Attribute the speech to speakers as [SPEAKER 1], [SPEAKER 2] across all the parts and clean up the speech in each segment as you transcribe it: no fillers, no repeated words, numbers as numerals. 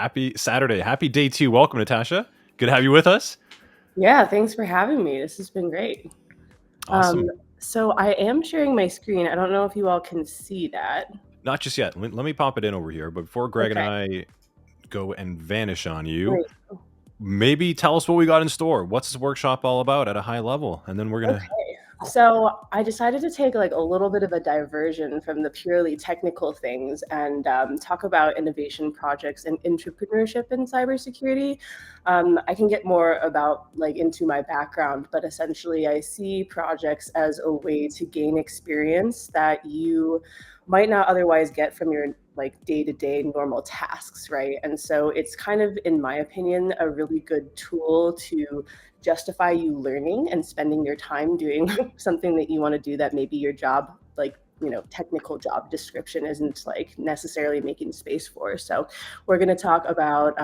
[SPEAKER 1] Happy Saturday. Happy day 2. Welcome, Natasha. Good to have you with us.
[SPEAKER 2] Yeah, thanks for having me. This has been great. Um,
[SPEAKER 1] Awesome.
[SPEAKER 2] so I am sharing my screen. I don't know if you all can see that.
[SPEAKER 1] Not just yet. Let me pop it in over here. But before Greg and
[SPEAKER 2] Okay,
[SPEAKER 1] I go and vanish on you,
[SPEAKER 2] great.
[SPEAKER 1] maybe tell us what we got in store. What's this workshop all about at a high level? And then we're going to.
[SPEAKER 2] Okay. So I decided to take like a little bit of a diversion from the purely technical things and talk about innovation projects and entrepreneurship in cybersecurity. I can get more about like into my background, but essentially I see projects as a way to gain experience that you might not otherwise get from your like day-to-day normal tasks, right? And so it's kind of, in my opinion, a really good tool to justify you learning and spending your time doing something that you want to do that maybe your job, like, technical job description isn't like necessarily making space for. So we're going to talk about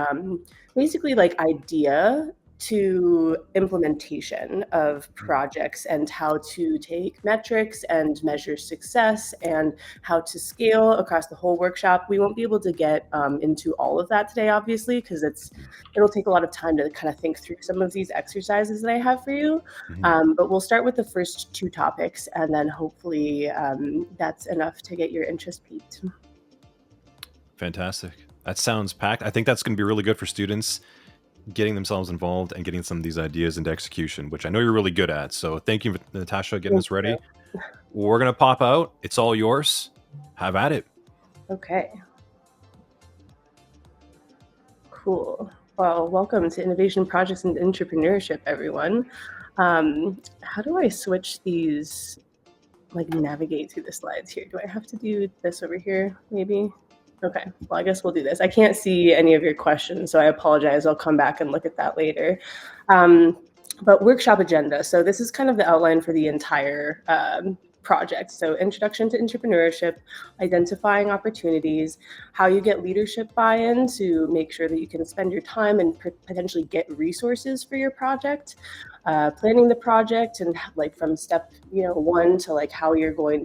[SPEAKER 2] basically like idea to implementation of projects and how to take metrics and measure success and how to scale across the whole workshop. We won't be able to get into all of that today, obviously, because it'll take a lot of time to kind of think through some of these exercises that I have for you.
[SPEAKER 1] Mhm.
[SPEAKER 2] But we'll start with the first two topics, and then hopefully that's enough to get your interest peaked.
[SPEAKER 1] Fantastic. That sounds packed. I think that's going to be really good for students getting themselves involved and getting some of these ideas into execution, which I know you're really good at. So thank you, Natasha, getting
[SPEAKER 2] Thank
[SPEAKER 1] us
[SPEAKER 2] you.
[SPEAKER 1] ready. We're going to pop out. It's all yours. Have at it.
[SPEAKER 2] Okay. Cool. Well, welcome to Innovation Projects and Entrepreneurship, everyone. How do I switch these, like navigate through the slides here? Do I have to do this over here, maybe? Okay, well, I guess we'll do this. I can't see any of your questions, so I apologize. I'll come back and look at that later. But workshop agenda. So this is kind of the outline for the entire project. So introduction to entrepreneurship, identifying opportunities, how you get leadership buy-in to make sure that you can spend your time and potentially get resources for your project, planning the project, and like from step 1 to like how you're going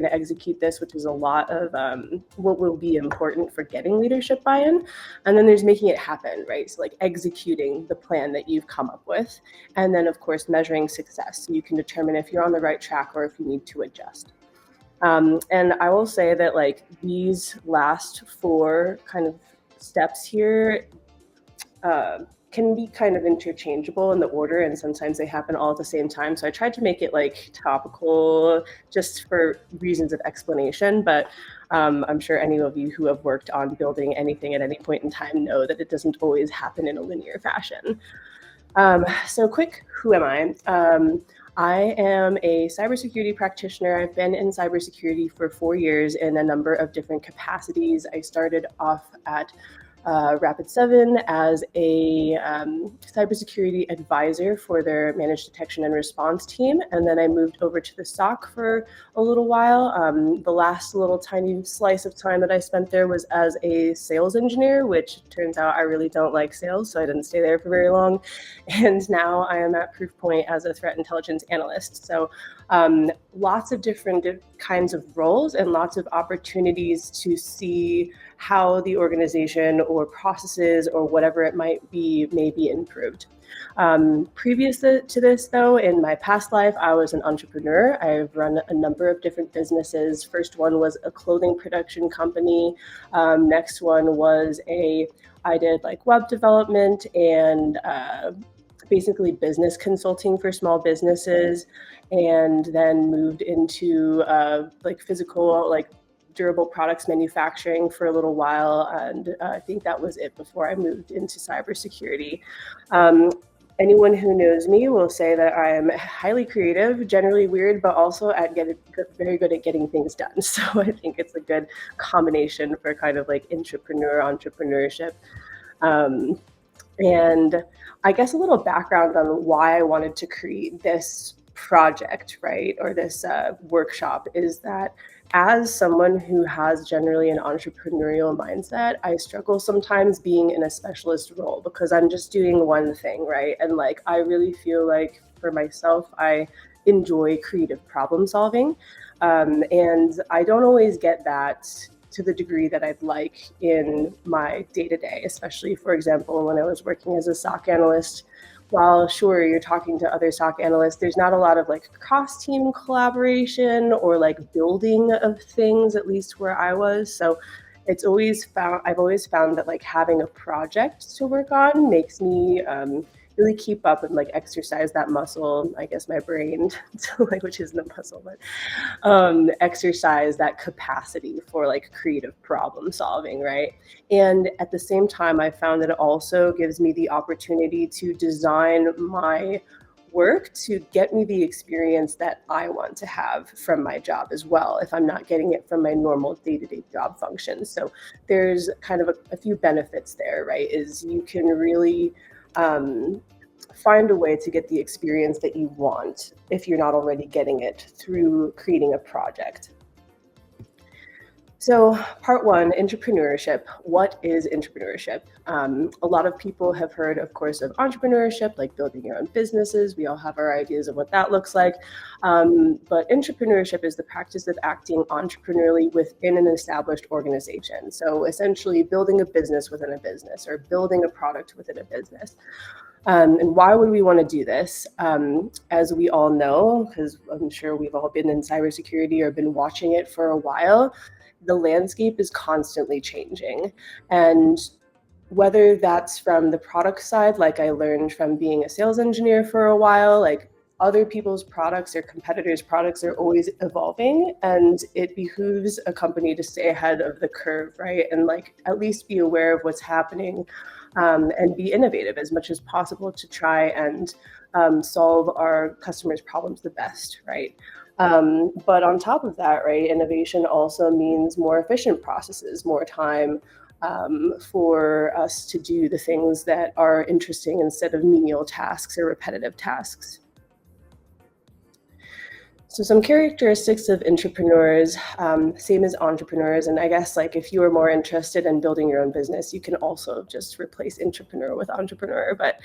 [SPEAKER 2] to execute this, which is a lot of what will be important for getting leadership buy-in. And then there's making it happen, right? So like executing the plan that you've come up with. And then of course, measuring success. So you can determine if you're on the right track or if you need to adjust. And I will say that like these last 4 kind of steps here can be kind of interchangeable in the order, and sometimes they happen all at the same time. So I tried to make it like topical just for reasons of explanation, but I'm sure any of you who have worked on building anything at any point in time know that it doesn't always happen in a linear fashion. So quick, who am I? I am a cybersecurity practitioner. I've been in cybersecurity for 4 years in a number of different capacities. I started off at Rapid7 as a cybersecurity advisor for their managed detection and response team. And then I moved over to the SOC for a little while. The last little tiny slice of time that I spent there was as a sales engineer, which turns out I really don't like sales, so I didn't stay there for very long. And now I am at Proofpoint as a threat intelligence analyst. So lots of different kinds of roles and lots of opportunities to see how the organization or processes or whatever it might be may be improved. Previous to this, though, in my past life, I was an entrepreneur. I've run a number of different businesses. First one was a clothing production company. Next one was I did like web development and basically business consulting for small businesses, and then moved into like physical, like durable products manufacturing for a little while. And I think that was it before I moved into cybersecurity. Anyone who knows me will say that I am highly creative, generally weird, but also very good at getting things done. So I think it's a good combination for kind of like entrepreneurship. And I guess a little background on why I wanted to create this project, right, or this workshop, is that as someone who has generally an entrepreneurial mindset, I struggle sometimes being in a specialist role because I'm just doing one thing, right? And like, I really feel like for myself, I enjoy creative problem solving. And I don't always get that to the degree that I'd like in my day-to-day, especially, for example, when I was working as a SOC analyst. While sure, you're talking to other SOC analysts, there's not a lot of like cross-team collaboration or like building of things, at least where I was. So I've always found that like having a project to work on makes me really keep up and like exercise that muscle, I guess my brain, like, which isn't a muscle, but exercise that capacity for like creative problem solving, right? And at the same time, I found that it also gives me the opportunity to design my work to get me the experience that I want to have from my job as well, if I'm not getting it from my normal day-to-day job functions. So there's kind of a few benefits there, right? Is you can really find a way to get the experience that you want if you're not already getting it through creating a project. So part one, entrepreneurship. What is entrepreneurship? A lot of people have heard, of course, of entrepreneurship, like building your own businesses. We all have our ideas of what that looks like. But entrepreneurship is the practice of acting entrepreneurially within an established organization. So essentially building a business within a business or building a product within a business. And why would we want to do this? As we all know, because I'm sure we've all been in cybersecurity or been watching it for a while, the landscape is constantly changing. And whether that's from the product side, like I learned from being a sales engineer for a while, like other people's products or competitors' products are always evolving, and it behooves a company to stay ahead of the curve, right? And like at least be aware of what's happening, and be innovative as much as possible to try and solve our customers' problems the best, right? But on top of that, right, innovation also means more efficient processes, more time for us to do the things that are interesting instead of menial tasks or repetitive tasks. So some characteristics of entrepreneurs, same as entrepreneurs. And I guess like if you are more interested in building your own business, you can also just replace entrepreneur with entrepreneur. But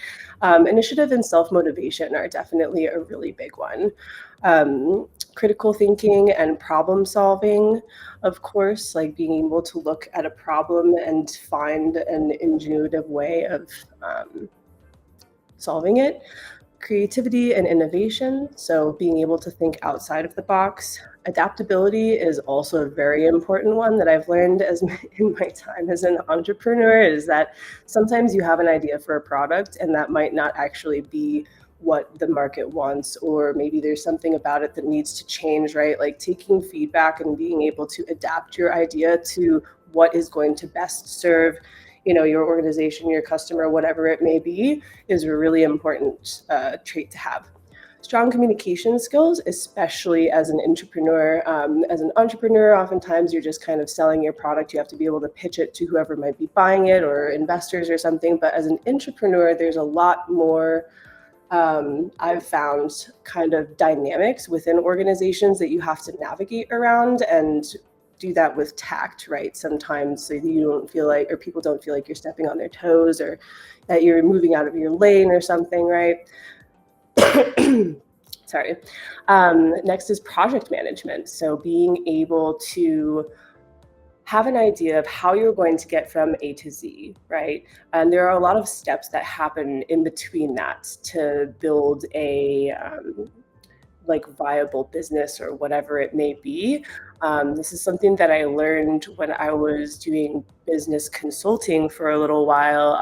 [SPEAKER 2] initiative and self-motivation are definitely a really big one. Critical thinking and problem solving, of course, like being able to look at a problem and find an ingenuitive way of solving it. Creativity and innovation, so being able to think outside of the box. Adaptability is also a very important one that I've learned in my time as an entrepreneur, is that sometimes you have an idea for a product and that might not actually be what the market wants, or maybe there's something about it that needs to change, right? Like taking feedback and being able to adapt your idea to what is going to best serve your organization, your customer, whatever it may be, is a really important trait to have. Strong communication skills, especially as an entrepreneur. As an entrepreneur, oftentimes you're just kind of selling your product. You have to be able to pitch it to whoever might be buying it or investors or something. But as an entrepreneur, there's a lot more, I've found, kind of dynamics within organizations that you have to navigate around and do that with tact, right? Sometimes so you don't feel like, or people don't feel like you're stepping on their toes or that you're moving out of your lane or something, right? Sorry. Next is project management. So being able to have an idea of how you're going to get from A to Z, right? And there are a lot of steps that happen in between that to build a like viable business or whatever it may be. This is something that I learned when I was doing business consulting for a little while.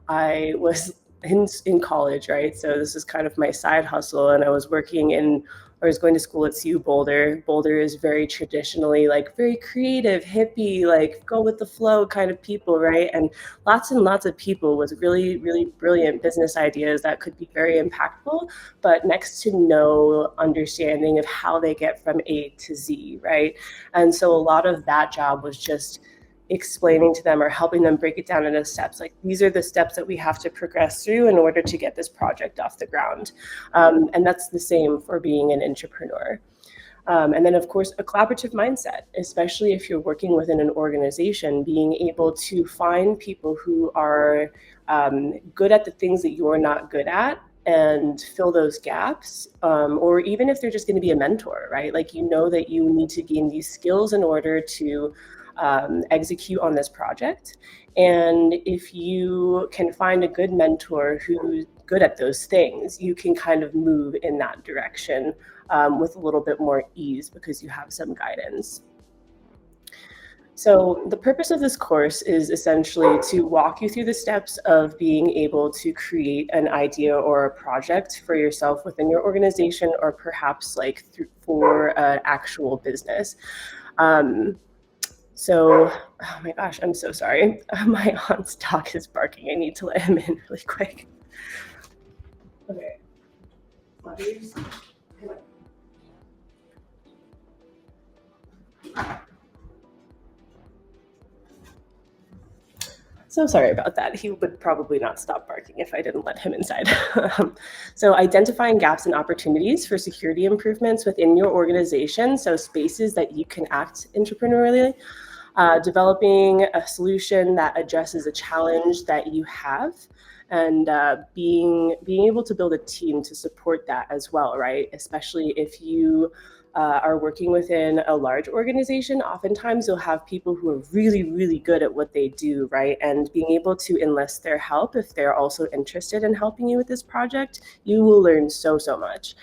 [SPEAKER 2] I was in college, right? So this is kind of my side hustle, and I was going to school at CU Boulder. Boulder is very traditionally like very creative, hippie, like go with the flow kind of people, right? And lots of people with really, really brilliant business ideas that could be very impactful, but next to no understanding of how they get from A to Z, right? And so a lot of that job was just explaining to them or helping them break it down into steps. Like these are the steps that we have to progress through in order to get this project off the ground. And that's the same for being an entrepreneur. And then, of course, a collaborative mindset, especially if you're working within an organization, being able to find people who are good at the things that you're not good at and fill those gaps, or even if they're just going to be a mentor, right? Like, that you need to gain these skills in order to execute on this project. And if you can find a good mentor who's good at those things, you can kind of move in that direction with a little bit more ease because you have some guidance. So the purpose of this course is essentially to walk you through the steps of being able to create an idea or a project for yourself within your organization, or perhaps like for an actual business. So, oh my gosh, I'm so sorry. My aunt's dog is barking. I need to let him in really quick. Okay. So sorry about that. He would probably not stop barking if I didn't let him inside. So identifying gaps and opportunities for security improvements within your organization, so spaces that you can act entrepreneurially, developing a solution that addresses a challenge that you have, and being able to build a team to support that as well, right? Especially if you are working within a large organization, oftentimes you'll have people who are really, really good at what they do, right? And being able to enlist their help if they're also interested in helping you with this project, you will learn so much.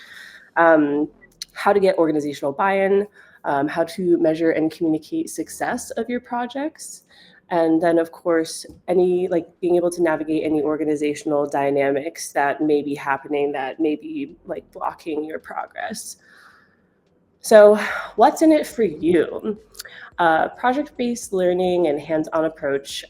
[SPEAKER 2] How to get organizational buy-in, how to measure and communicate success of your projects. And then, of course, being able to navigate any organizational dynamics that may be happening that may be like blocking your progress. So what's in it for you? Project-based learning and hands-on approach.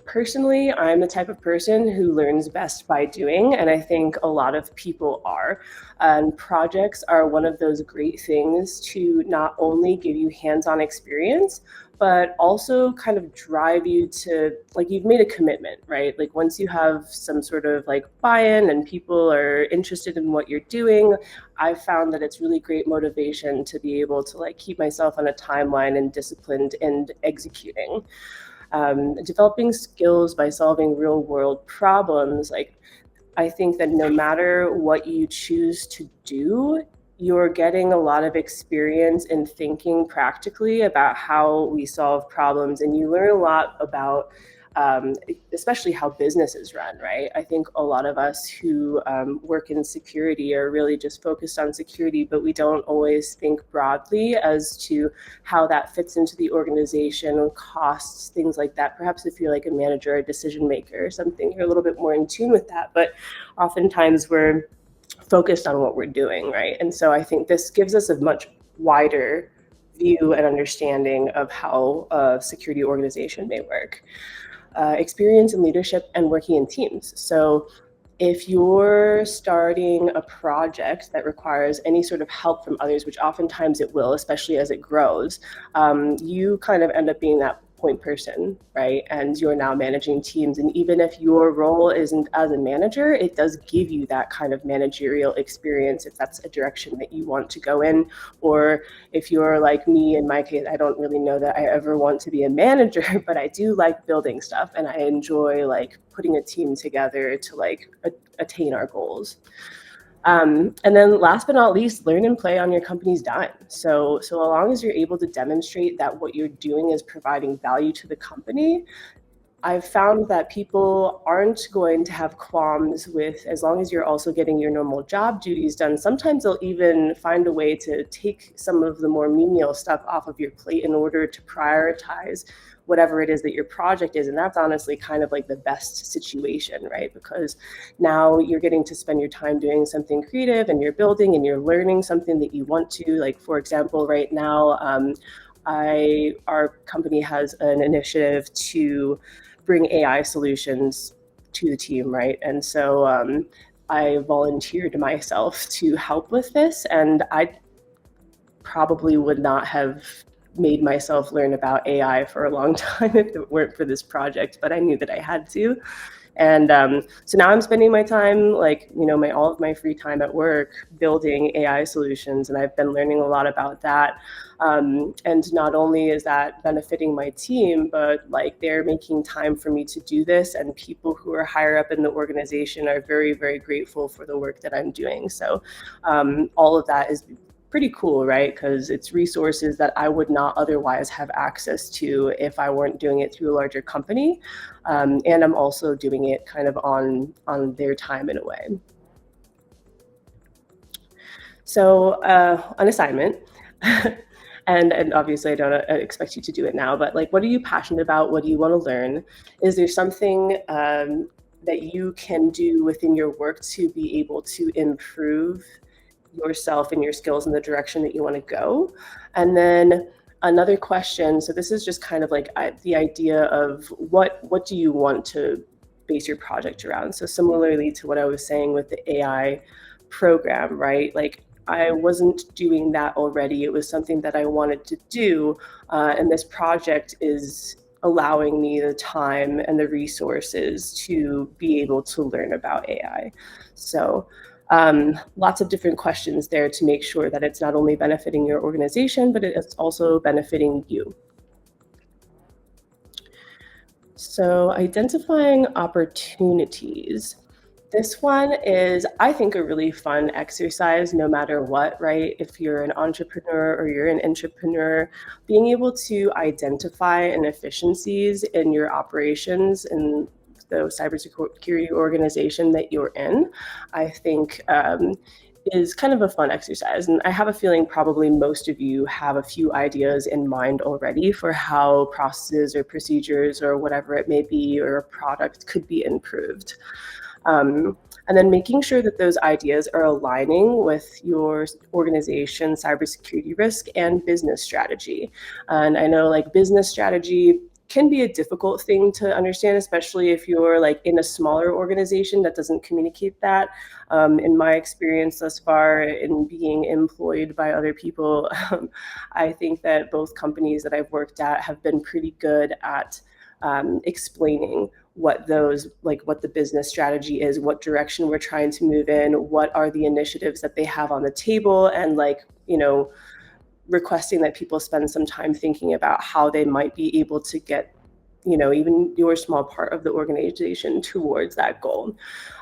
[SPEAKER 2] Personally, I'm the type of person who learns best by doing, and I think a lot of people are. And projects are one of those great things to not only give you hands-on experience, but also kind of drive you to, like, you've made a commitment, right? Like once you have some sort of like buy-in and people are interested in what you're doing, I've found that it's really great motivation to be able to like keep myself on a timeline and disciplined and executing. Developing skills by solving real world problems. Like, I think that no matter what you choose to do, you're getting a lot of experience in thinking practically about how we solve problems, and you learn a lot about especially how businesses run, right? I think a lot of us who work in security are really just focused on security, but we don't always think broadly as to how that fits into the organization, costs, things like that. Perhaps if you're like a manager or a decision maker or something, you're a little bit more in tune with that, but oftentimes we're focused on what we're doing, right? And so I think this gives us a much wider view and understanding of how a security organization may work. Experience in leadership and working in teams. So if you're starting a project that requires any sort of help from others, which oftentimes it will, especially as it grows, you kind of end up being that point person, right? And you're now managing teams. And even if your role isn't as a manager, it does give you that kind of managerial experience if that's a direction that you want to go in. Or if you're like me, in my case, I don't really know that I ever want to be a manager, but I do like building stuff and I enjoy like putting a team together to like attain our goals. And then last but not least, learn and play on your company's dime. So as long as you're able to demonstrate that what you're doing is providing value to the company, I've found that people aren't going to have qualms with, as long as you're also getting your normal job duties done. Sometimes they'll even find a way to take some of the more menial stuff off of your plate in order to prioritize whatever it is that your project is. And that's honestly kind of like the best situation, right? Because now you're getting to spend your time doing something creative and you're building and you're learning something that you want to. Like, for example, right now, our company has an initiative to bring AI solutions to the team, right? And so I volunteered myself to help with this, and I probably would not have made myself learn about AI for a long time if it weren't for this project, but I knew that I had to. And so now I'm spending my time, like, all of my free time at work building AI solutions, and I've been learning a lot about that. And not only is that benefiting my team, but like they're making time for me to do this, and people who are higher up in the organization are very, very grateful for the work that I'm doing. So all of that is pretty cool, right? Because it's resources that I would not otherwise have access to if I weren't doing it through a larger company. And I'm also doing it kind of on their time in a way. So an assignment, and obviously I don't expect you to do it now, but like, what are you passionate about? What do you want to learn? Is there something that you can do within your work to be able to improve yourself and your skills in the direction that you want to go? And then another question, so this is just kind of like the idea of what do you want to base your project around? So similarly to what I was saying with the AI program, right? Like, I wasn't doing that already. It was something that I wanted to do. And this project is allowing me the time and the resources to be able to learn about AI. So lots of different questions there to make sure that it's not only benefiting your organization, but it's also benefiting you. So identifying opportunities. This one is, I think, a really fun exercise no matter what, right? If you're an entrepreneur or you're an intrapreneur, being able to identify inefficiencies in your operations and the cybersecurity organization that you're in, I think is kind of a fun exercise. And I have a feeling probably most of you have a few ideas in mind already for how processes or procedures or whatever it may be, or a product could be improved. And then making sure that those ideas are aligning with your organization's cybersecurity risk and business strategy. And I know like business strategy can be a difficult thing to understand, especially if you're like in a smaller organization that doesn't communicate that. In my experience thus far in being employed by other people, I think that both companies that I've worked at have been pretty good at explaining what the business strategy is, what direction we're trying to move in, what are the initiatives that they have on the table, and requesting that people spend some time thinking about how they might be able to get even your small part of the organization towards that goal.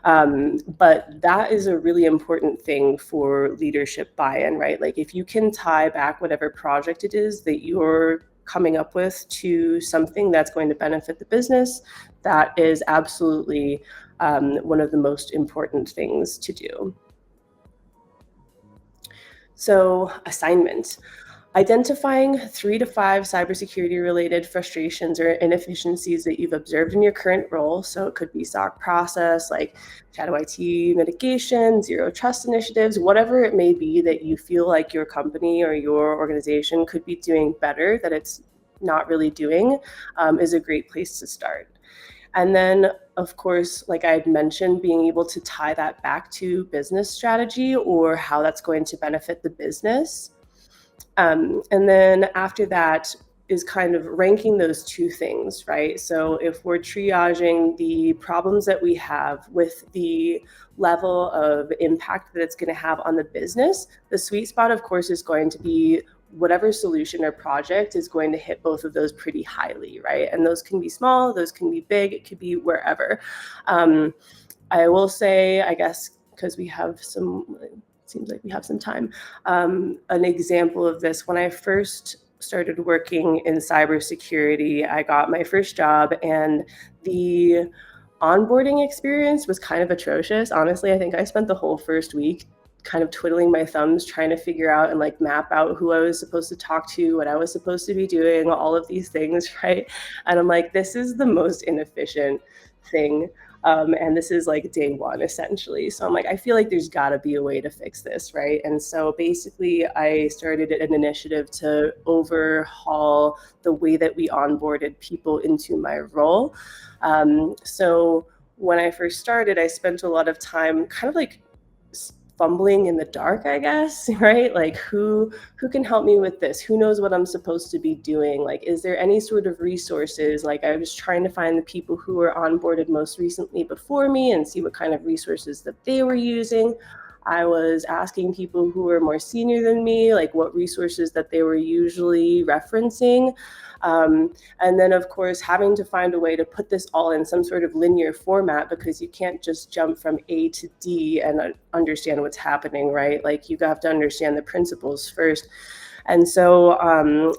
[SPEAKER 2] But that is a really important thing for leadership buy-in, right? Like, if you can tie back whatever project it is that you're coming up with to something that's going to benefit the business, that is absolutely one of the most important things to do. So, assignment. Identifying 3 to 5 cybersecurity related frustrations or inefficiencies that you've observed in your current role. So it could be SOC process, like shadow IT mitigation, zero trust initiatives, whatever it may be that you feel like your company or your organization could be doing better that it's not really doing, is a great place to start. And then, of course, like I had mentioned, being able to tie that back to business strategy or how that's going to benefit the business. And then after that is kind of ranking those two things, right? So if we're triaging the problems that we have with the level of impact that it's going to have on the business, the sweet spot, of course, is going to be whatever solution or project is going to hit both of those pretty highly, right? And those can be small, those can be big, it could be wherever. I will say, I guess, because we have some, seems like we have some time. An example of this, when I first started working in cybersecurity, I got my first job and the onboarding experience was kind of atrocious. Honestly, I think I spent the whole first week kind of twiddling my thumbs, trying to figure out and like map out who I was supposed to talk to, what I was supposed to be doing, all of these things, right? And I'm like, this is the most inefficient thing. And this is like day one, essentially. So I'm like, I feel like there's got to be a way to fix this, right? And so basically, I started an initiative to overhaul the way that we onboarded people into my role. So when I first started, I spent a lot of time kind of like fumbling in the dark, I guess, right? Like, who can help me with this? Who knows what I'm supposed to be doing? Like, is there any sort of resources? Like, I was trying to find the people who were onboarded most recently before me and see what kind of resources that they were using. I was asking people who were more senior than me, like what resources that they were usually referencing. And then, of course, having to find a way to put this all in some sort of linear format, because you can't just jump from A to D and understand what's happening, right? Like you have to understand the principles first. And so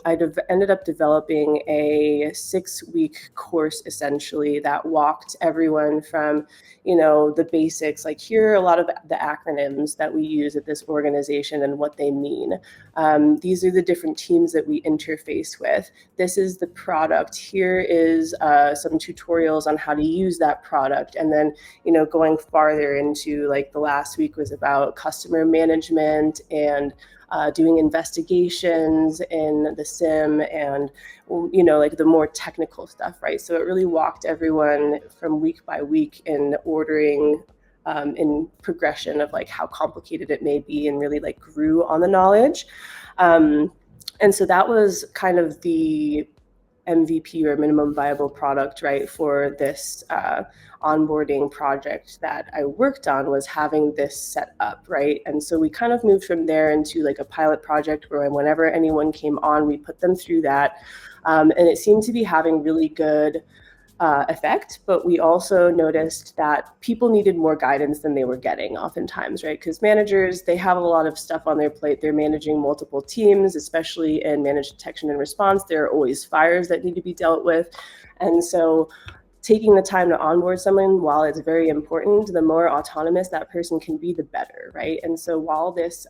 [SPEAKER 2] I ended up developing a 6-week course, essentially, that walked everyone from, the basics, like here are a lot of the acronyms that we use at this organization and what they mean. These are the different teams that we interface with. This is the product. Here is some tutorials on how to use that product. And then, going farther into, like, the last week was about customer management and doing investigations in the SIM and, like the more technical stuff, right? So it really walked everyone from week by week in ordering, in progression of like how complicated it may be, and really like grew on the knowledge. And so that was kind of the MVP, or minimum viable product, right, for this onboarding project that I worked on, was having this set up, right? And so we kind of moved from there into like a pilot project where whenever anyone came on, we put them through that. And it seemed to be having really good effect, but we also noticed that people needed more guidance than they were getting oftentimes, right? Because managers, they have a lot of stuff on their plate. They're managing multiple teams, especially in managed detection and response. There are always fires that need to be dealt with. And so taking the time to onboard someone, while it's very important, the more autonomous that person can be, the better, right? And so while this,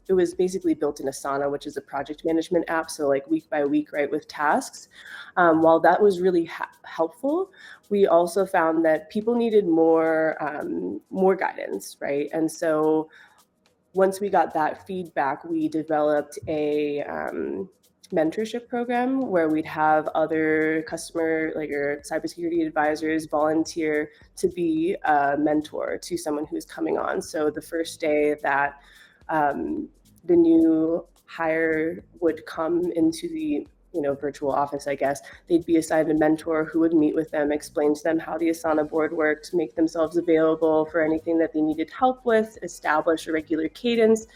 [SPEAKER 2] it was basically built in Asana, which is a project management app. So like week by week, right, with tasks. While that was really helpful, we also found that people needed more guidance, right? And so once we got that feedback, we developed a mentorship program where we'd have other customer, like, or cybersecurity advisors volunteer to be a mentor to someone who's coming on. So the first day that the new hire would come into the virtual office, I guess, they'd be assigned a mentor who would meet with them, explain to them how the Asana board worked, make themselves available for anything that they needed help with, establish a regular cadence.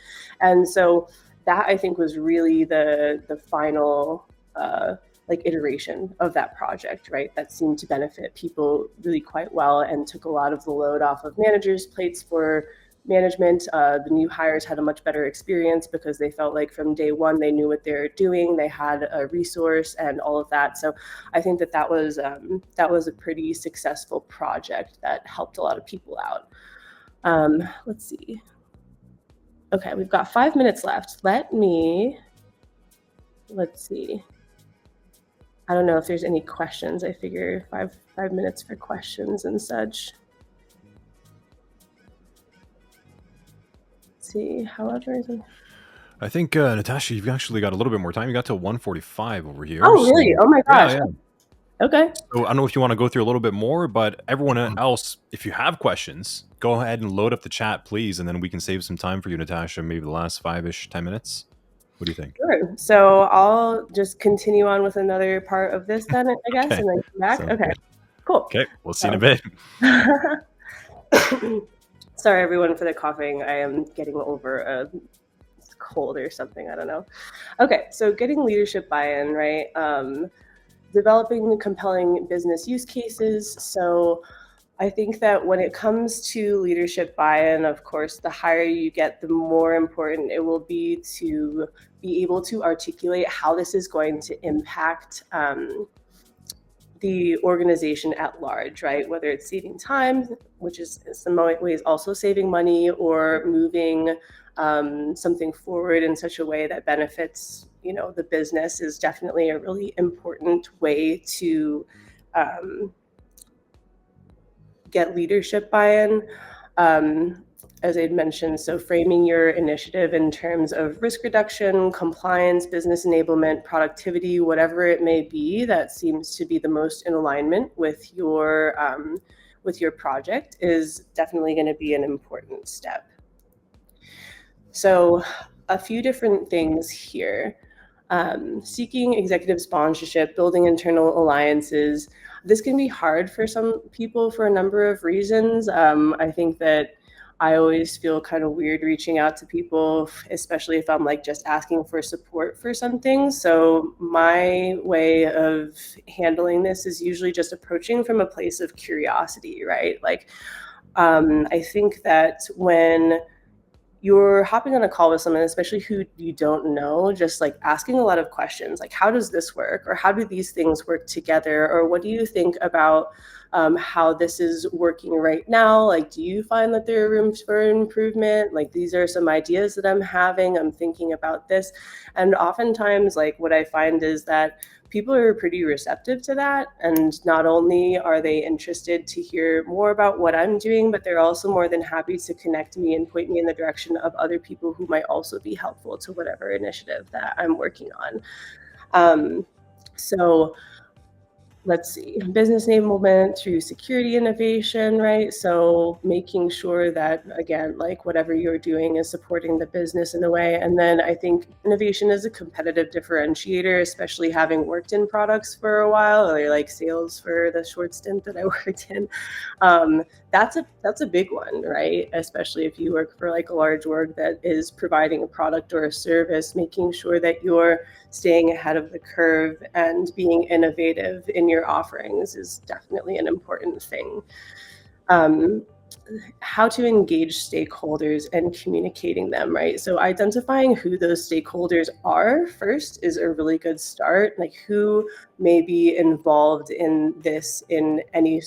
[SPEAKER 2] And so that, I think, was really the final iteration of that project, right? That seemed to benefit people really quite well and took a lot of the load off of managers' plates for management. The new hires had a much better experience because they felt like from day one they knew what they were doing, they had a resource and all of that. So I think that was a pretty successful project that helped a lot of people out. Let's see. Okay, we've got 5 minutes left. Let's see. I don't know if there's any questions. I figure five minutes for questions and such. See, however,
[SPEAKER 1] I think Natasha, you've actually got a little bit more time. You got till 1:45 over here.
[SPEAKER 2] Oh, really? Oh my gosh.
[SPEAKER 1] Yeah.
[SPEAKER 2] Okay.
[SPEAKER 1] So I don't know if you want to go through a little bit more, but everyone else, if you have questions, go ahead and load up the chat, please, and then we can save some time for you, Natasha, maybe the last 5-ish, 10 minutes. What do you think?
[SPEAKER 2] Sure. So I'll just continue on with another part of this then, I guess,
[SPEAKER 1] Okay.
[SPEAKER 2] and then come back.
[SPEAKER 1] Sounds
[SPEAKER 2] Okay,
[SPEAKER 1] good.
[SPEAKER 2] cool.
[SPEAKER 1] Okay, we'll see you in a bit.
[SPEAKER 2] Sorry, everyone, for the coughing. I am getting over a cold or something. I don't know. Okay, so getting leadership buy-in, right? Developing compelling business use cases. So I think that when it comes to leadership buy-in, of course, the higher you get, the more important it will be to be able to articulate how this is going to impact the organization at large, right? Whether it's saving time, which is in some ways also saving money, or moving something forward in such a way that benefits, the business, is definitely a really important way to get leadership buy-in. As I'd mentioned, so framing your initiative in terms of risk reduction, compliance, business enablement, productivity, whatever it may be that seems to be the most in alignment with your project, is definitely going to be an important step. So a few different things here. Seeking executive sponsorship, building internal alliances. This can be hard for some people for a number of reasons. I think that I always feel kind of weird reaching out to people, especially if I'm like just asking for support for something. So my way of handling this is usually just approaching from a place of curiosity, right? Like, I think that when you're hopping on a call with someone, especially who you don't know, just like asking a lot of questions, like how does this work, or how do these things work together, or what do you think about how this is working right now? Like, do you find that there are rooms for improvement? Like, these are some ideas that I'm having. I'm thinking about this, and oftentimes, like what I find is that people are pretty receptive to that. And not only are they interested to hear more about what I'm doing, but they're also more than happy to connect me and point me in the direction of other people who might also be helpful to whatever initiative that I'm working on. So let's see, business enablement through security innovation, right? So making sure that, again, like whatever you're doing is supporting the business in a way. And then I think innovation is a competitive differentiator, especially having worked in products for a while, or like sales for the short stint that I worked in. That's a big one, right? Especially if you work for like a large org that is providing a product or a service, making sure that you're staying ahead of the curve and being innovative in your offerings is definitely an important thing. How to engage stakeholders and communicating them, right? So identifying who those stakeholders are first is a really good start. Like, who may be involved in this in any,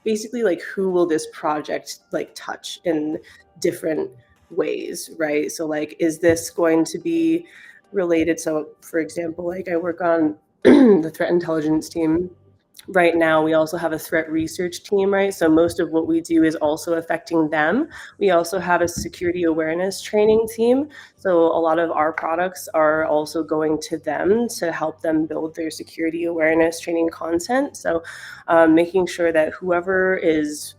[SPEAKER 2] basically, like who will this project like touch in different ways, right? So like, is this going to be related? So for example, like I work on the threat intelligence team right now. We also have a threat research team, right? So most of what we do is also affecting them. We also have a security awareness training team. So a lot of our products are also going to them to help them build their security awareness training content. So making sure that whoever is,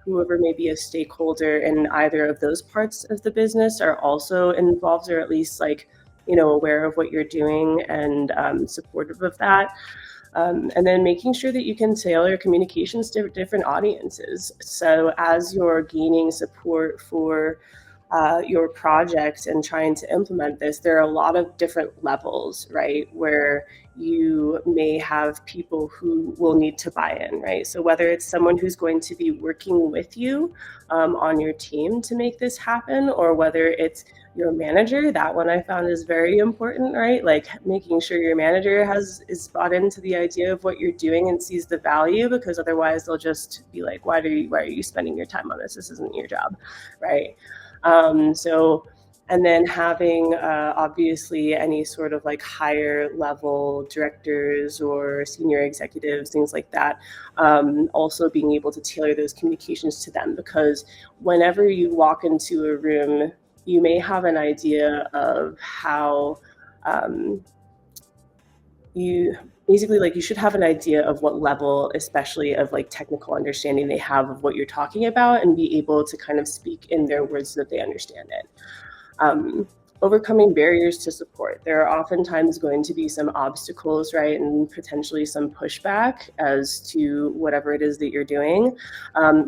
[SPEAKER 2] whoever may be a stakeholder in either of those parts of the business are also involved, or at least like, aware of what you're doing and supportive of that. And then making sure that you can tailor communications to different audiences. So as you're gaining support for your project and trying to implement this, there are a lot of different levels, right? Where you may have people who will need to buy in, right? So whether it's someone who's going to be working with you on your team to make this happen, or whether it's your manager, that one I found is very important, right? Like making sure your manager is bought into the idea of what you're doing and sees the value, because otherwise they'll just be like, why are you spending your time on this? This isn't your job, right? And then having obviously any sort of like higher level directors or senior executives, things like that, also being able to tailor those communications to them, because whenever you walk into a room, you may have an idea of how you basically, like, you should have an idea of what level, especially of like technical understanding they have of what you're talking about, and be able to kind of speak in their words so that they understand it. Overcoming barriers to support. There are oftentimes going to be some obstacles, right? And potentially some pushback as to whatever it is that you're doing.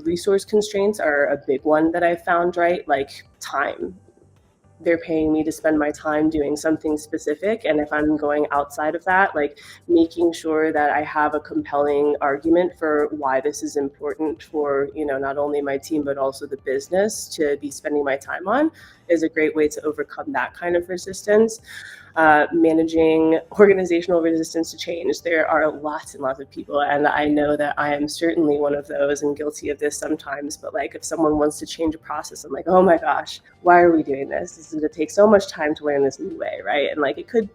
[SPEAKER 2] Resource constraints are a big one that I found, right? Like time. They're paying me to spend my time doing something specific. And if I'm going outside of that, like making sure that I have a compelling argument for why this is important for, not only my team, but also the business to be spending my time on, is a great way to overcome that kind of resistance. Managing organizational resistance to change. There are lots and lots of people, and I know that I am certainly one of those and guilty of this sometimes, but like if someone wants to change a process, I'm like, oh my gosh, why are we doing this? This is going to take so much time to learn this new way, right? And like it could,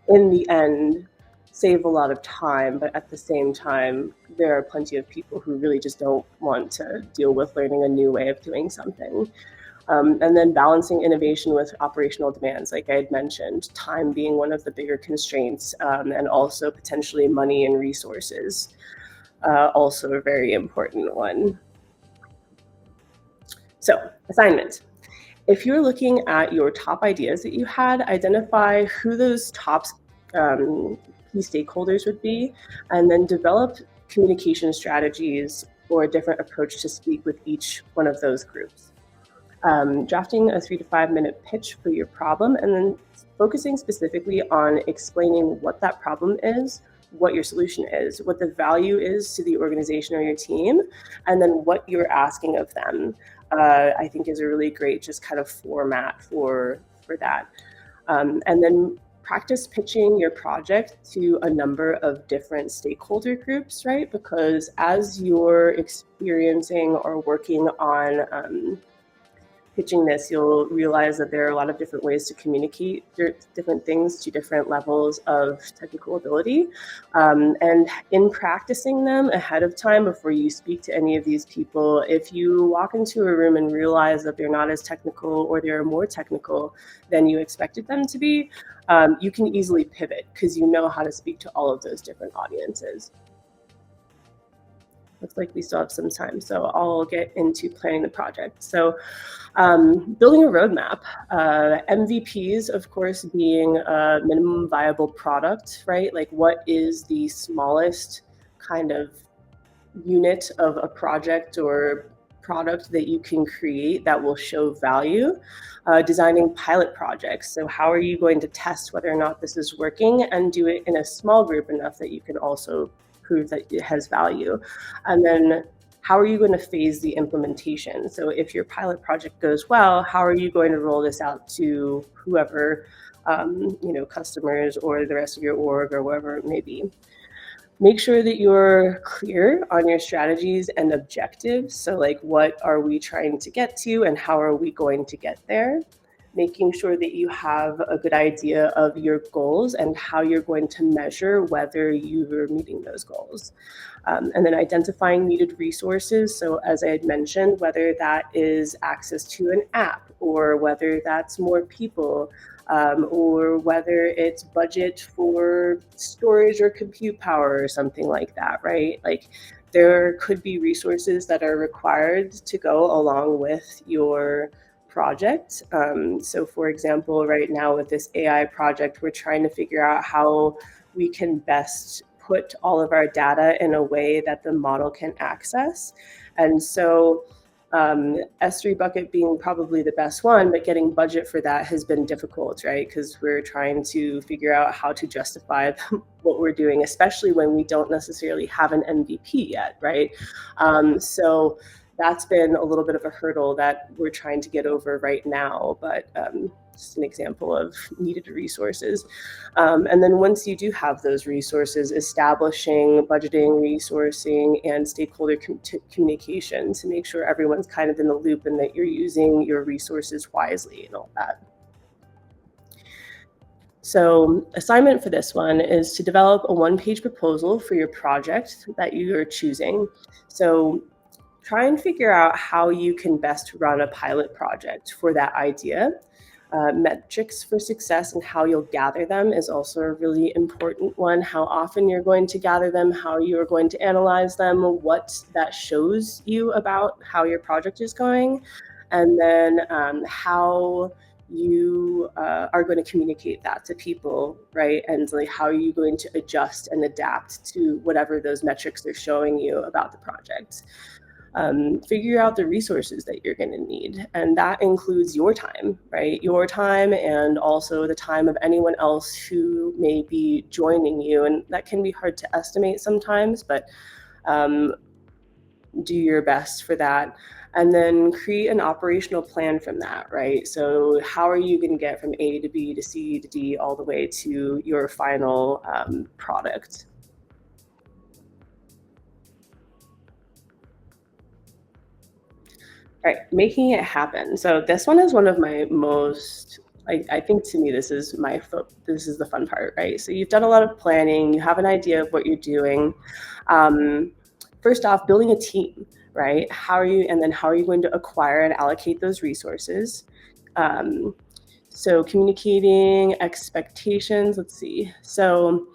[SPEAKER 2] in the end, save a lot of time, but at the same time, there are plenty of people who really just don't want to deal with learning a new way of doing something. And then balancing innovation with operational demands, like I had mentioned, time being one of the bigger constraints, and also potentially money and resources, also a very important one. So, assignment. If you're looking at your top ideas that you had, identify who those top key stakeholders would be, and then develop communication strategies or a different approach to speak with each one of those groups. Drafting a 3 to 5 minute pitch for your problem, and then focusing specifically on explaining what that problem is, what your solution is, what the value is to the organization or your team, and then what you're asking of them, I think is a really great just kind of format for that. And then practice pitching your project to a number of different stakeholder groups, right? Because as you're experiencing or working on pitching this, you'll realize that there are a lot of different ways to communicate different things to different levels of technical ability. And in practicing them ahead of time before you speak to any of these people, if you walk into a room and realize that they're not as technical or they're more technical than you expected them to be, you can easily pivot because you know how to speak to all of those different audiences. Looks like we still have some time, so I'll get into planning the project. So building a roadmap, MVPs, of course, being a minimum viable product, right? Like what is the smallest kind of unit of a project or product that you can create that will show value. Designing pilot projects. So how are you going to test whether or not this is working, and do it in a small group enough that you can also prove that it has value? And then how are you going to phase the implementation? So if your pilot project goes well, how are you going to roll this out to whoever, customers or the rest of your org or wherever it may be? Make sure that you're clear on your strategies and objectives. So like, what are we trying to get to and how are we going to get there? Making sure that you have a good idea of your goals and how you're going to measure whether you're meeting those goals. And then identifying needed resources. So as I had mentioned, whether that is access to an app or whether that's more people, or whether it's budget for storage or compute power or something like that, right? Like there could be resources that are required to go along with your project. So for example, right now with this AI project, we're trying to figure out how we can best put all of our data in a way that the model can access. And so S3 bucket being probably the best one, but getting budget for that has been difficult, right? Because we're trying to figure out how to justify what we're doing, especially when we don't necessarily have an MVP yet, right? So that's been a little bit of a hurdle that we're trying to get over right now, but just an example of needed resources. And then once you do have those resources, establishing budgeting, resourcing, and stakeholder communication to make sure everyone's kind of in the loop and that you're using your resources wisely and all that. So assignment for this one is to develop a one-page proposal for your project that you are choosing. So try and figure out how you can best run a pilot project for that idea. Metrics for success and how you'll gather them is also a really important one. How often you're going to gather them, how you're going to analyze them, what that shows you about how your project is going, and then how you are going to communicate that to people, right? And like, how are you going to adjust and adapt to whatever those metrics are showing you about the project? Figure out the resources that you're going to need. And that includes your time, right? Your time and also the time of anyone else who may be joining you. And that can be hard to estimate sometimes, but do your best for that. And then create an operational plan from that, right? So how are you going to get from A to B to C to D all the way to your final product? Right, making it happen. So this one is one of my most, I think to me, this is the fun part, right? So you've done a lot of planning, you have an idea of what you're doing. First off, building a team, right? How are you going to acquire and allocate those resources? So communicating expectations, let's see. So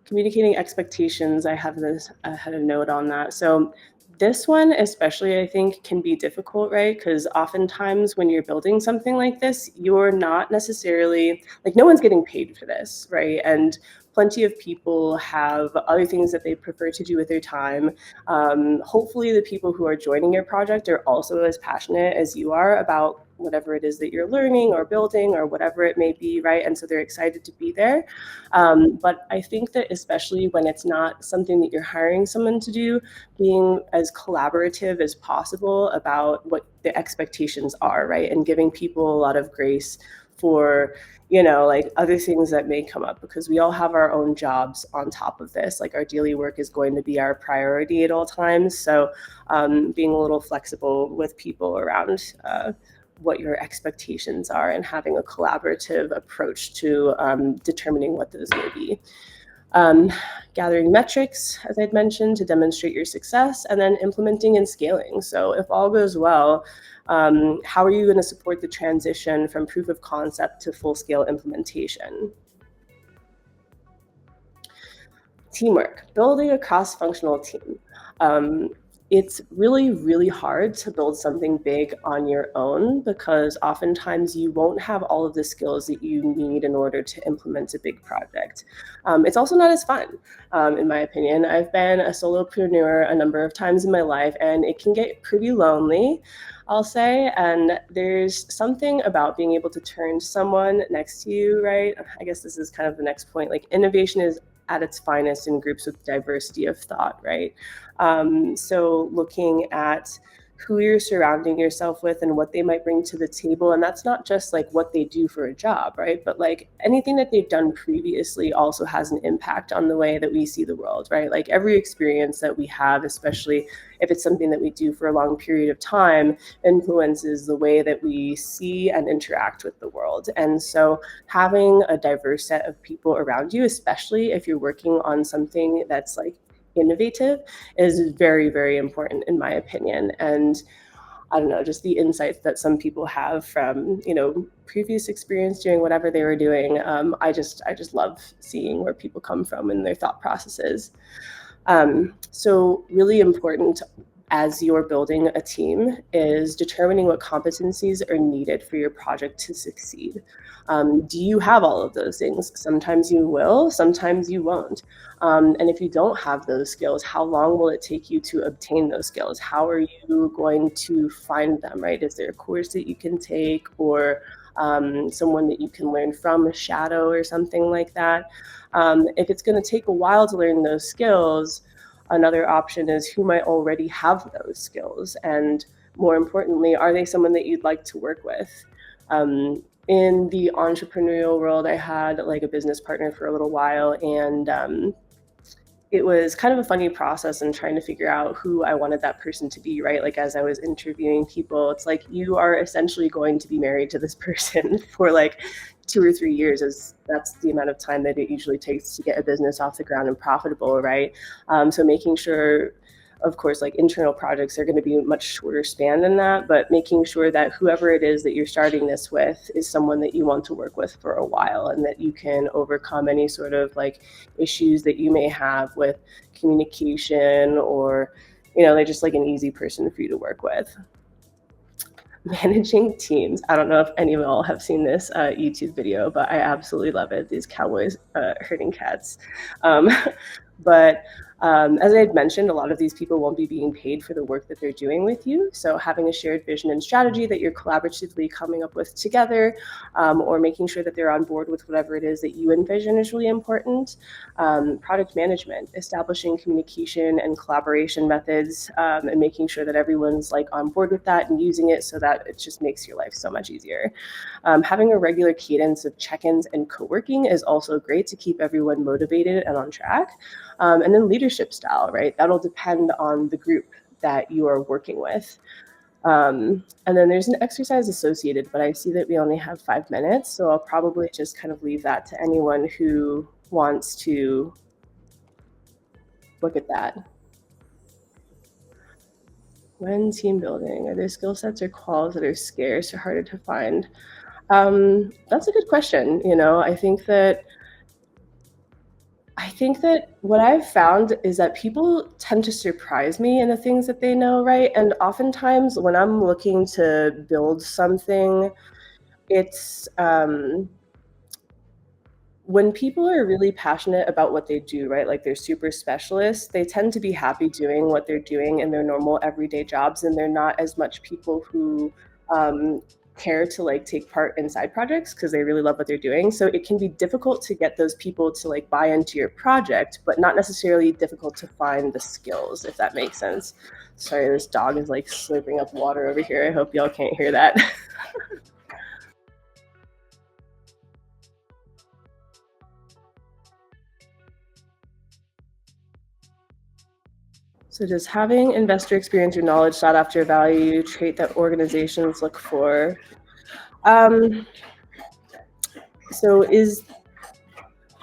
[SPEAKER 2] communicating expectations, I had a note on that. So this one especially, I think, can be difficult, right? Because oftentimes when you're building something like this, you're not necessarily, like, no one's getting paid for this, right? And plenty of people have other things that they prefer to do with their time. Hopefully the people who are joining your project are also as passionate as you are about whatever it is that you're learning or building or whatever it may be, right? And so they're excited to be there. But I think that especially when it's not something that you're hiring someone to do, being as collaborative as possible about what the expectations are, right? And giving people a lot of grace for, like other things that may come up, because we all have our own jobs on top of this. Like our daily work is going to be our priority at all times. So being a little flexible with people around what your expectations are and having a collaborative approach to determining what those may be. Gathering metrics, as I'd mentioned, to demonstrate your success, and then implementing and scaling. So if all goes well, how are you going to support the transition from proof of concept to full-scale implementation? Teamwork, building a cross-functional team. It's really, really hard to build something big on your own because oftentimes you won't have all of the skills that you need in order to implement a big project. It's also not as fun, in my opinion. I've been a solopreneur a number of times in my life, and it can get pretty lonely, I'll say. And there's something about being able to turn to someone next to you, right? I guess this is kind of the next point. Like innovation is at its finest in groups with diversity of thought, right? So looking at who you're surrounding yourself with and what they might bring to the table. And that's not just like what they do for a job, right? But like anything that they've done previously also has an impact on the way that we see the world, right? Like every experience that we have, especially if it's something that we do for a long period of time, influences the way that we see and interact with the world. And so having a diverse set of people around you, especially if you're working on something that's like innovative, is very, very important in my opinion. And I don't know, just the insights that some people have from, previous experience doing whatever they were doing. I just love seeing where people come from and their thought processes. So really important as you're building a team is determining what competencies are needed for your project to succeed. Do you have all of those things? Sometimes you will, sometimes you won't. And if you don't have those skills, how long will it take you to obtain those skills? How are you going to find them, right? Is there a course that you can take, or someone that you can learn from, a shadow or something like that? If it's going to take a while to learn those skills, another option is who might already have those skills. And more importantly, are they someone that you'd like to work with? In the entrepreneurial world, I had like a business partner for a little while, and it was kind of a funny process in trying to figure out who I wanted that person to be, right? Like as I was interviewing people, it's like you are essentially going to be married to this person for like 2 or 3 years, as that's the amount of time that it usually takes to get a business off the ground and profitable, right? So making sure, of course, like internal projects are going to be a much shorter span than that, but making sure that whoever it is that you're starting this with is someone that you want to work with for a while, and that you can overcome any sort of like issues that you may have with communication, or, they're just like an easy person for you to work with. Managing teams. I don't know if any of y'all have seen this YouTube video, but I absolutely love it. These cowboys herding cats. But as I had mentioned, a lot of these people won't be being paid for the work that they're doing with you. So having a shared vision and strategy that you're collaboratively coming up with together, or making sure that they're on board with whatever it is that you envision is really important. Product management, establishing communication and collaboration methods, and making sure that everyone's like on board with that and using it, so that it just makes your life so much easier. Having a regular cadence of check-ins and co-working is also great to keep everyone motivated and on track. And then leadership style, right? That'll depend on the group that you are working with. And then there's an exercise associated, but I see that we only have 5 minutes, so I'll probably just kind of leave that to anyone who wants to look at that. When team building, are there skill sets or quals that are scarce or harder to find? That's a good question. I think that what I've found is that people tend to surprise me in the things that they know, right? And oftentimes when I'm looking to build something, it's when people are really passionate about what they do, right, like they're super specialists, they tend to be happy doing what they're doing in their normal everyday jobs, and they're not as much people who care to like take part in side projects because they really love what they're doing. So it can be difficult to get those people to like buy into your project, but not necessarily difficult to find the skills, if that makes sense. Sorry, this dog is like slurping up water over here. I hope y'all can't hear that. So does having investor experience or knowledge sought after value trait that organizations look for? So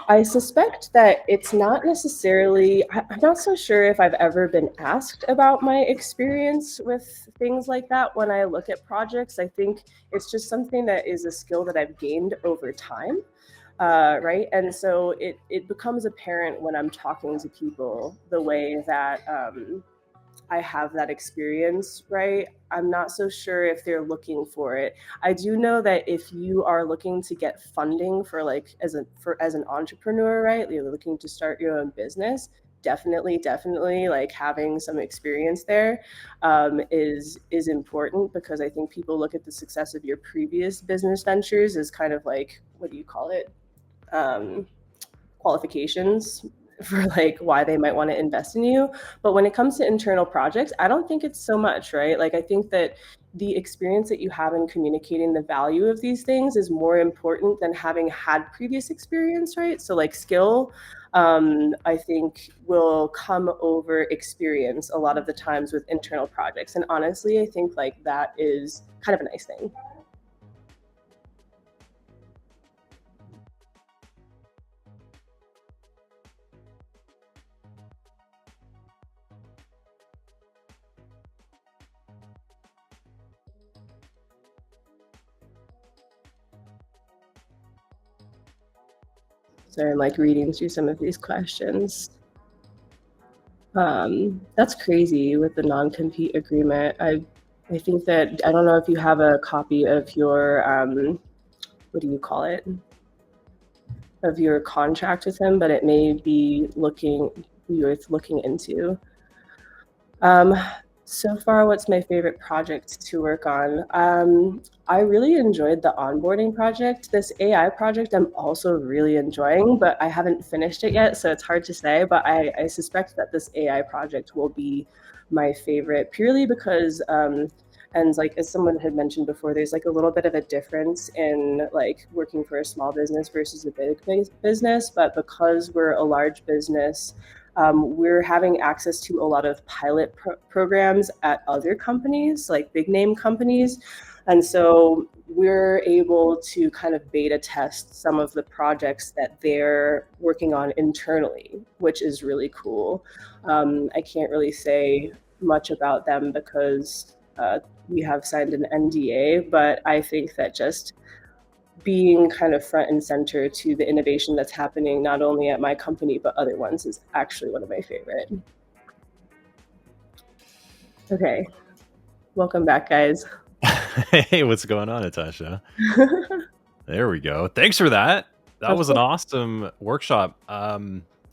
[SPEAKER 2] I suspect that it's not necessarily, I'm not so sure if I've ever been asked about my experience with things like that when I look at projects. I think it's just something that is a skill that I've gained over time. Right. And so it becomes apparent when I'm talking to people the way that I have that experience, right? I'm not so sure if they're looking for it. I do know that if you are looking to get funding for like as an entrepreneur, right? You're looking to start your own business, definitely like having some experience there is important, because I think people look at the success of your previous business ventures as kind of like, what do you call it? Qualifications for like why they might want to invest in you. But when it comes to internal projects, I don't think it's so much, right? Like I think that the experience that you have in communicating the value of these things is more important than having had previous experience, right? So like skill, I think will come over experience a lot of the times with internal projects. And honestly, I think like that is kind of a nice thing. So I'm like reading through some of these questions. That's crazy with the non-compete agreement. I think that, I don't know if you have a copy of your what do you call it? Of your contract with him, but it may be worth looking into. Um, so far, what's my favorite project to work on? I really enjoyed the onboarding project. This AI project, I'm also really enjoying, but I haven't finished it yet, so it's hard to say. But I suspect that this AI project will be my favorite purely because, and like as someone had mentioned before, there's like a little bit of a difference in like working for a small business versus a big business. But because we're a large business, we're having access to a lot of pilot programs at other companies, like big name companies. And so we're able to kind of beta test some of the projects that they're working on internally, which is really cool. I can't really say much about them because we have signed an NDA, but I think that just being kind of front and center to the innovation that's happening not only at my company but other ones is actually one of my favorite. Okay, welcome back, guys.
[SPEAKER 1] Hey, what's going on, Natasha? There we go. Thanks for that. That was an awesome workshop.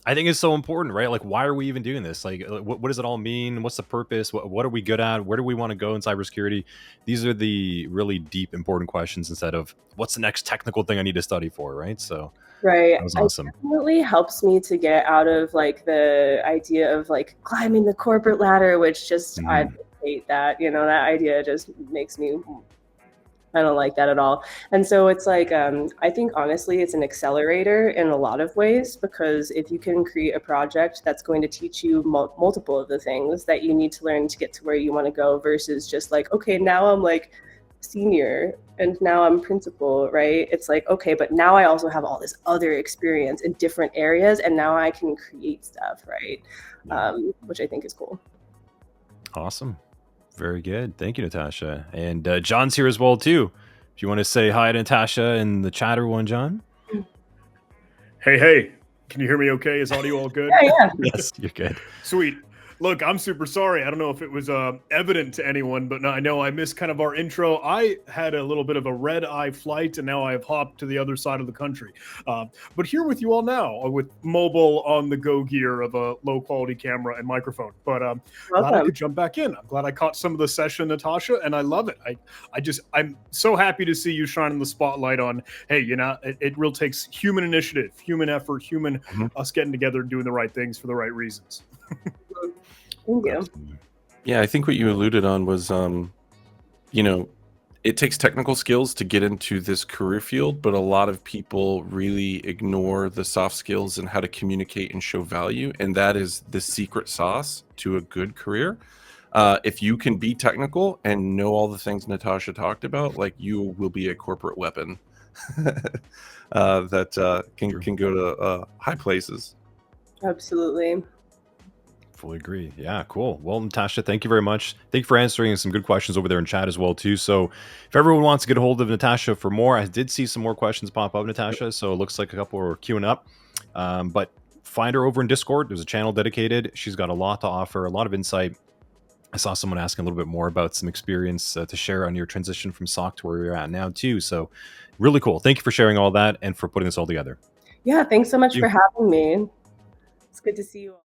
[SPEAKER 1] I think it's so important, right? Like, why are we even doing this? Like, what does it all mean? What's the purpose? What are we good at? Where do we want to go in cybersecurity? These are the really deep, important questions instead of what's the next technical thing I need to study for, right? So,
[SPEAKER 2] right,
[SPEAKER 1] that was awesome.
[SPEAKER 2] it definitely helps me to get out of like the idea of like climbing the corporate ladder, which just I hate that. You know, that idea just makes me, I don't like that at all. And so it's like, I think honestly, it's an accelerator in a lot of ways, because if you can create a project that's going to teach you multiple of the things that you need to learn to get to where you want to go, versus just like, okay, now I'm like senior and now I'm principal, right? It's like, okay, but now I also have all this other experience in different areas, and now I can create stuff, right? Which I think is cool.
[SPEAKER 1] Awesome. Very good. Thank you, Natasha. And John's here as well, too. If you want to say hi to Natasha in the chat, everyone, John.
[SPEAKER 3] Hey. Can you hear me okay? Is audio all good?
[SPEAKER 2] Yeah.
[SPEAKER 1] Yes, you're good.
[SPEAKER 3] Sweet. Look, I'm super sorry. I don't know if it was evident to anyone, but I know I missed kind of our intro. I had a little bit of a red eye flight, and now I have hopped to the other side of the country. But here with you all now with mobile on the go gear of a low quality camera and microphone. But glad I
[SPEAKER 2] Welcome.
[SPEAKER 3] could jump back in. I'm glad I caught some of the session, Natasha, and I love it. I'm so happy to see you shining the spotlight on. Hey, it really takes human initiative, human effort, human
[SPEAKER 4] Mhm.
[SPEAKER 3] us getting together and doing the right things for the right reasons.
[SPEAKER 2] Thank you.
[SPEAKER 1] Absolutely.
[SPEAKER 4] Yeah, I think what you alluded on was, you know, it takes technical skills to get into this career field, but a lot of people really ignore the soft skills and how to communicate and show value. And that is the secret sauce to a good career. If you can be technical and know all the things Natasha talked about, like you will be a corporate weapon that
[SPEAKER 1] True.
[SPEAKER 4] can go to high places.
[SPEAKER 2] Absolutely.
[SPEAKER 1] Fully agree. Yeah, cool. Well, Natasha, thank you very much. Thank you for answering some good questions over there in chat as well too. So, if everyone wants to get a hold of Natasha for more, I did see some more questions pop up, Natasha. So it looks like a couple are queuing up. But find her over in Discord. There's a channel dedicated. She's got a lot to offer, a lot of insight. I saw someone asking a little bit more about some experience to share on your transition from SOC to where you're at now too. So, really cool. Thank you for sharing all that and for putting this all together.
[SPEAKER 2] Yeah, thanks so much
[SPEAKER 1] Thank
[SPEAKER 2] for
[SPEAKER 1] you.
[SPEAKER 2] having me. It's good to see you all.